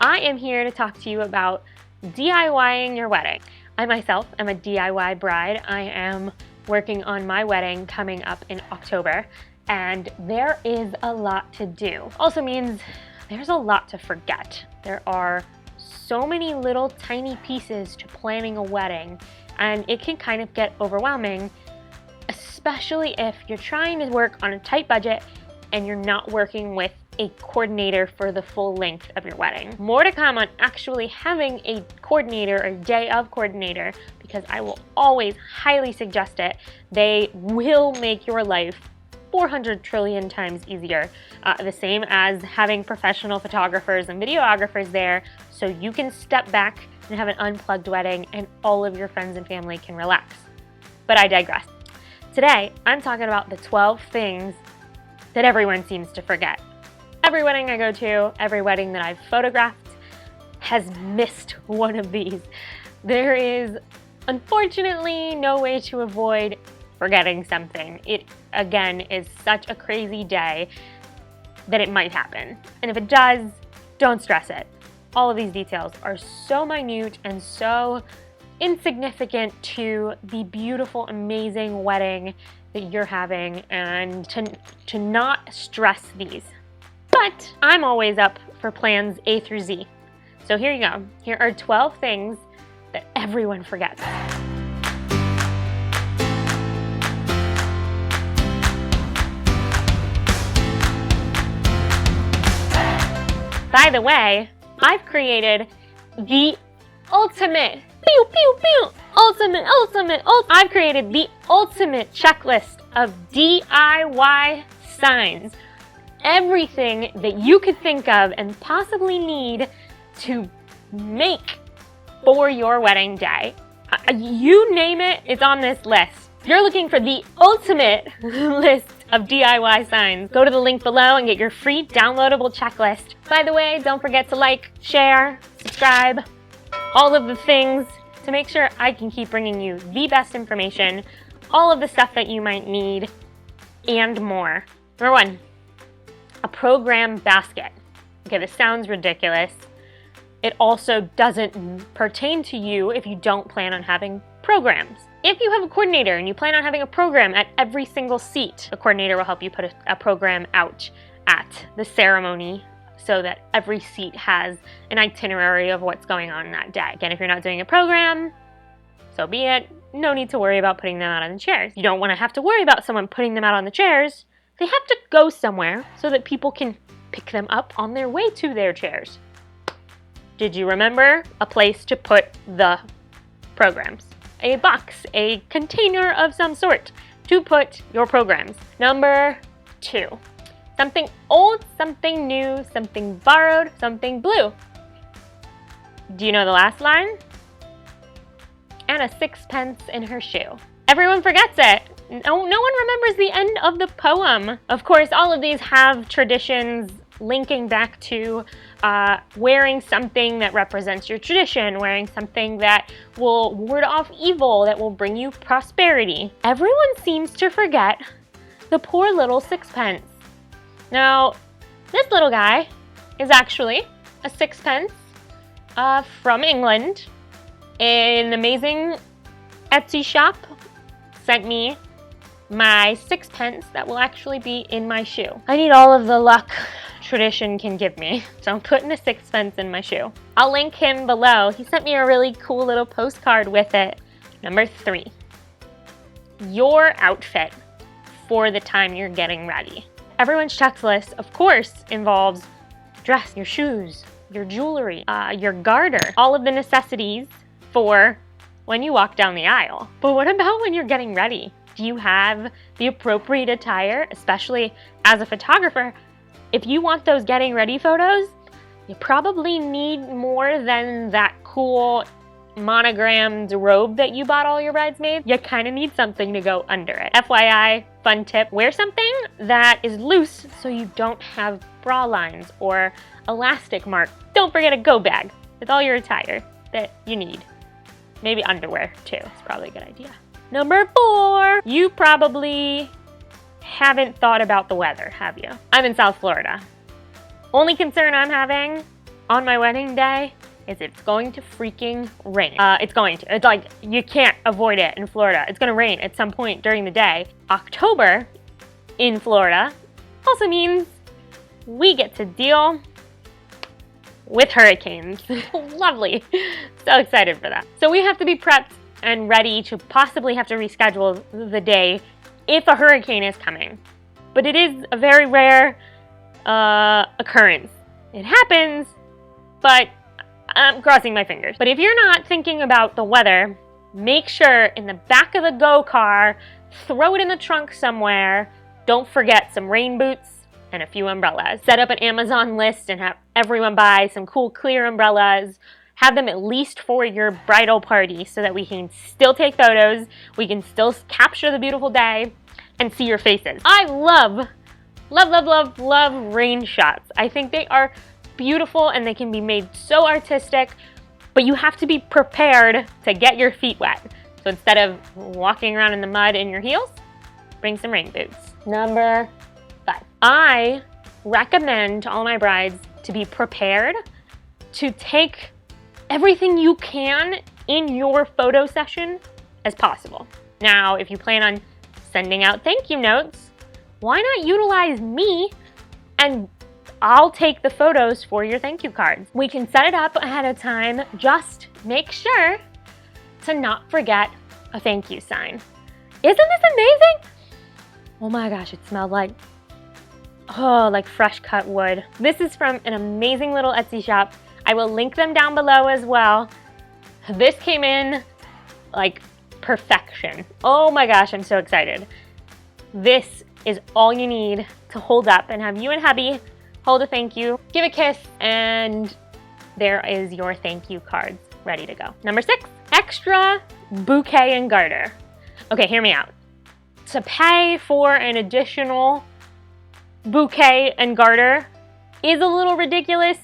I am here to talk to you about DIYing your wedding. I myself am a DIY bride. I am working on my wedding coming up in October, and there is a lot to do. Also means there's a lot to forget. There are so many little tiny pieces to planning a wedding, and it can kind of get overwhelming, especially if you're trying to work on a tight budget and you're not working with a coordinator for the full length of your wedding. More to come on actually having a coordinator, a day of coordinator, because I will always highly suggest it. They will make your life 400 trillion times easier. The same as having professional photographers and videographers there, so you can step back and have an unplugged wedding and all of your friends and family can relax. But I digress. Today, I'm talking about the 12 things that everyone seems to forget. Every wedding I go to, every wedding that I've photographed has missed one of these. There is unfortunately no way to avoid forgetting something. It, again, is such a crazy day that it might happen. And if it does, don't stress it. All of these details are so minute and so insignificant to the beautiful, amazing wedding that you're having, and to not stress these. But I'm always up for plans A through Z. So here you go. Here are 12 things that everyone forgets. By the way, I've created the ultimate, I've created the ultimate checklist of DIY signs. Everything that you could think of and possibly need to make for your wedding day. You name it, it's on this list. If you're looking for the ultimate list of DIY signs, go to the link below and get your free downloadable checklist. By the way, don't forget to like, share, subscribe, all of the things to make sure I can keep bringing you the best information, all of the stuff that you might need, and more. Number 1, a program basket. Okay, this sounds ridiculous. It also doesn't pertain to you if you don't plan on having programs. If you have a coordinator and you plan on having a program at every single seat, a coordinator will help you put a program out at the ceremony so that every seat has an itinerary of what's going on that day. Again, if you're not doing a program, so be it. No need to worry about putting them out on the chairs. You don't want to have to worry about someone putting them out on the chairs. They have to go somewhere so that people can pick them up on their way to their chairs. Did you remember a place to put the programs? A box, a container of some sort to put your programs. Number 2, something old, something new, something borrowed, something blue. Do you know the last line? And a sixpence in her shoe. Everyone forgets it. No one remembers the end of the poem. Of course, all of these have traditions linking back to wearing something that represents your tradition, wearing something that will ward off evil, that will bring you prosperity. Everyone seems to forget the poor little sixpence. Now, this little guy is actually a sixpence from England. An amazing Etsy shop sent me my sixpence that will actually be in my shoe. I need all of the luck tradition can give me, so I'm putting a sixpence in my shoe. I'll link him below. He sent me a really cool little postcard with it. Number 3, your outfit for the time you're getting ready. Everyone's checklist, of course, involves dress, your shoes, your jewelry, your garter, all of the necessities for when you walk down the aisle. But what about when you're getting ready? Do you have the appropriate attire, especially as a photographer? If you want those getting ready photos, you probably need more than that cool monogrammed robe that you bought all your bridesmaids. You kind of need something to go under it. FYI, fun tip, wear something that is loose so you don't have bra lines or elastic marks. Don't forget a go bag with all your attire that you need. Maybe underwear too, it's probably a good idea. Number 4, you probably haven't thought about the weather, have you? I'm in South Florida. Only concern I'm having on my wedding day is it's going to freaking rain. It's like, you can't avoid it in Florida. It's gonna rain at some point during the day. October in Florida also means we get to deal with hurricanes. Lovely. So excited for that. So we have to be prepped and ready to possibly have to reschedule the day if a hurricane is coming. But it is a very rare occurrence. It happens, but I'm crossing my fingers. But if you're not thinking about the weather, make sure in the back of the Go car, throw it in the trunk somewhere. Don't forget some rain boots and a few umbrellas. Set up an Amazon list and have everyone buy some cool clear umbrellas. Have them at least for your bridal party so that we can still take photos, we can still capture the beautiful day and see your faces. I love rain shots. I think they are beautiful and they can be made so artistic, but you have to be prepared to get your feet wet. So instead of walking around in the mud in your heels, bring some rain boots. Number 5. I recommend to all my brides to be prepared to take everything you can in your photo session as possible. Now, if you plan on sending out thank you notes, why not utilize me and I'll take the photos for your thank you cards. We can set it up ahead of time. Just make sure to not forget a thank you sign. Isn't this amazing? Oh my gosh, it smelled like fresh cut wood. This is from an amazing little Etsy shop. I will link them down below as well. This came in like perfection. Oh my gosh, I'm so excited. This is all you need to hold up and have you and hubby hold a thank you, give a kiss, and there is your thank you cards ready to go. Number 6, extra bouquet and garter. Okay, hear me out. To pay for an additional bouquet and garter is a little ridiculous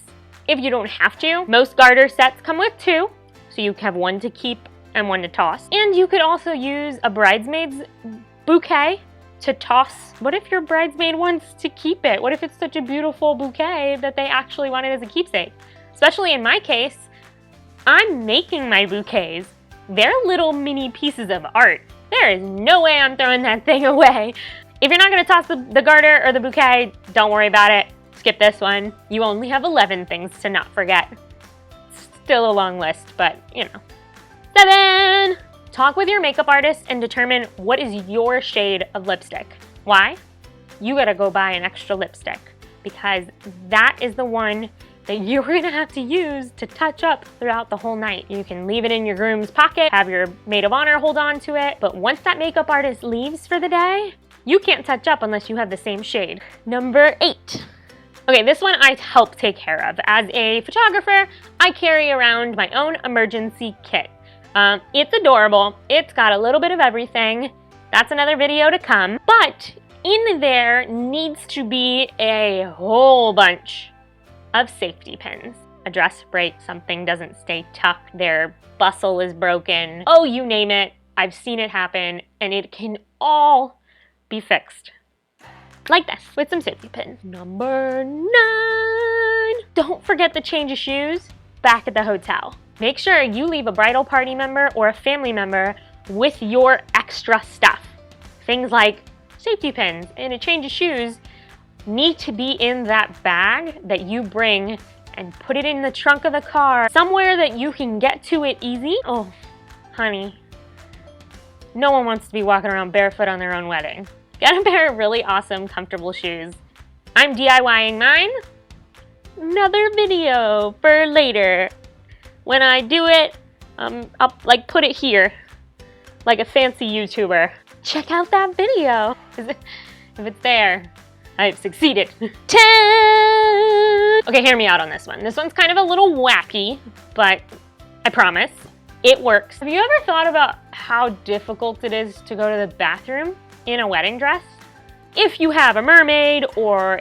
if you don't have to. Most garter sets come with 2, so you have one to keep and one to toss. And you could also use a bridesmaid's bouquet to toss. What if your bridesmaid wants to keep it? What if it's such a beautiful bouquet that they actually want it as a keepsake? Especially in my case, I'm making my bouquets. They're little mini pieces of art. There is no way I'm throwing that thing away. If you're not gonna toss the garter or the bouquet, don't worry about it. Skip this one. You only have 11 things to not forget. Still a long list, but you know. 7, talk with your makeup artist and determine what is your shade of lipstick. Why? You gotta go buy an extra lipstick because that is the one that you're gonna have to use to touch up throughout the whole night. You can leave it in your groom's pocket, have your maid of honor hold on to it, but once that makeup artist leaves for the day, you can't touch up unless you have the same shade. Number 8. Okay, this one I help take care of. As a photographer, I carry around my own emergency kit. It's adorable. It's got a little bit of everything. That's another video to come. But in there needs to be a whole bunch of safety pins. A dress breaks, something doesn't stay tucked, their bustle is broken. Oh, you name it. I've seen it happen, and it can all be fixed. Like this, with some safety pins. Number 9. Don't forget the change of shoes back at the hotel. Make sure you leave a bridal party member or a family member with your extra stuff. Things like safety pins and a change of shoes need to be in that bag that you bring and put it in the trunk of the car, somewhere that you can get to it easy. Oh, honey, no one wants to be walking around barefoot on their own wedding. Get a pair of really awesome, comfortable shoes. I'm DIYing mine. Another video for later. When I do it, I'll put it here, like a fancy YouTuber. Check out that video. If it's there, I've succeeded. 10! Okay, hear me out on this one. This one's kind of a little wacky, but I promise it works. Have you ever thought about how difficult it is to go to the bathroom in a wedding dress? If you have a mermaid or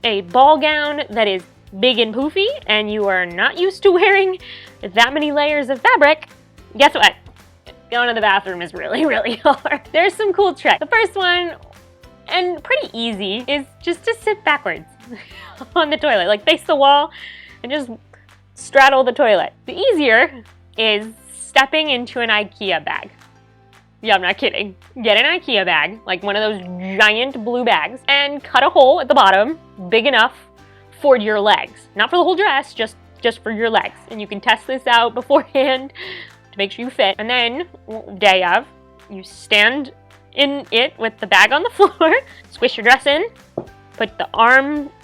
a ball gown that is big and poofy and you are not used to wearing that many layers of fabric, guess what? Going to the bathroom is really, really hard. There's some cool tricks. The first one, and pretty easy, is just to sit backwards on the toilet. Like face the wall and just straddle the toilet. The easier is stepping into an IKEA bag. Yeah, I'm not kidding. Get an IKEA bag, like one of those giant blue bags, and cut a hole at the bottom, big enough for your legs. Not for the whole dress, just for your legs. And you can test this out beforehand to make sure you fit. And then, day of, you stand in it with the bag on the floor, squish your dress in, put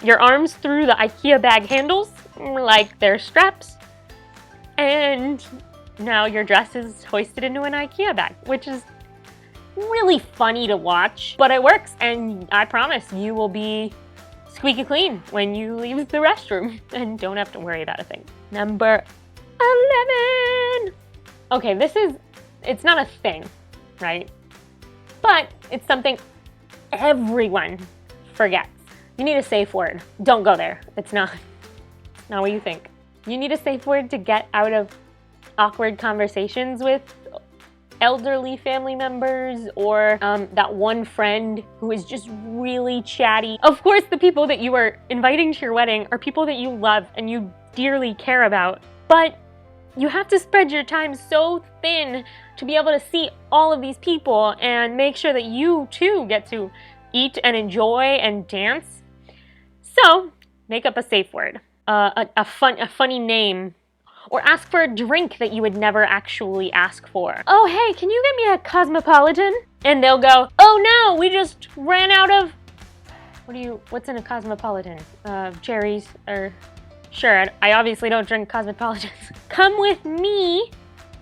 your arms through the IKEA bag handles like they're straps, and now your dress is hoisted into an IKEA bag, which is really funny to watch, but it works, and I promise you will be squeaky clean when you leave the restroom and don't have to worry about a thing. Number 11. Okay, it's not a thing, right? But it's something everyone forgets. You need a safe word. Don't go there. It's not what you think. You need a safe word to get out of awkward conversations with elderly family members, or that one friend who is just really chatty. Of course, the people that you are inviting to your wedding are people that you love and you dearly care about, but you have to spread your time so thin to be able to see all of these people and make sure that you too get to eat and enjoy and dance. So make up a safe word, a funny name, or ask for a drink that you would never actually ask for. Oh, hey, can you get me a Cosmopolitan? And they'll go, oh no, we just ran out of, what's in a Cosmopolitan? Cherries, or, sure, I obviously don't drink Cosmopolitans. Come with me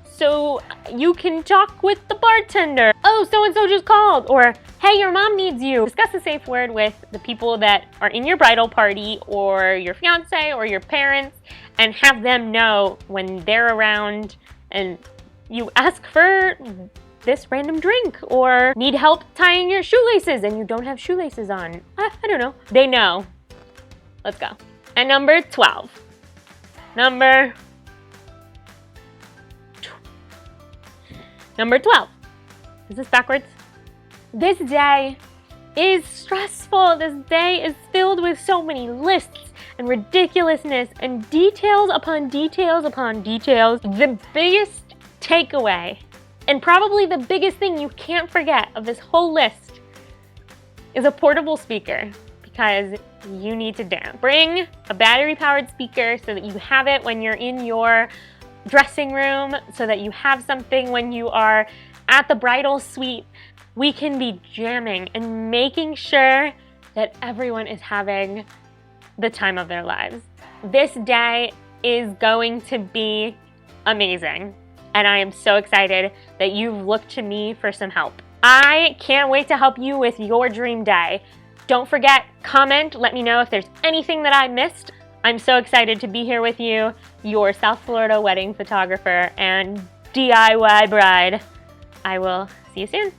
so you can talk with the bartender. Oh, so-and-so just called. Or, hey, your mom needs you. Discuss a safe word with the people that are in your bridal party, or your fiance, or your parents, and have them know when they're around, and you ask for this random drink, or need help tying your shoelaces and you don't have shoelaces on. I don't know. They know. Let's go. And number 12. Number 12. Is this backwards? This day is stressful. This day is filled with so many lists and ridiculousness and details upon details upon details. The biggest takeaway, and probably the biggest thing you can't forget of this whole list, is a portable speaker, because you need to dance. Bring a battery-powered speaker so that you have it when you're in your dressing room, so that you have something when you are at the bridal suite. We can be jamming and making sure that everyone is having the time of their lives. This day is going to be amazing, and I am so excited that you've looked to me for some help. I can't wait to help you with your dream day. Don't forget, comment, let me know if there's anything that I missed. I'm so excited to be here with you, your South Florida wedding photographer and DIY bride. I will see you soon.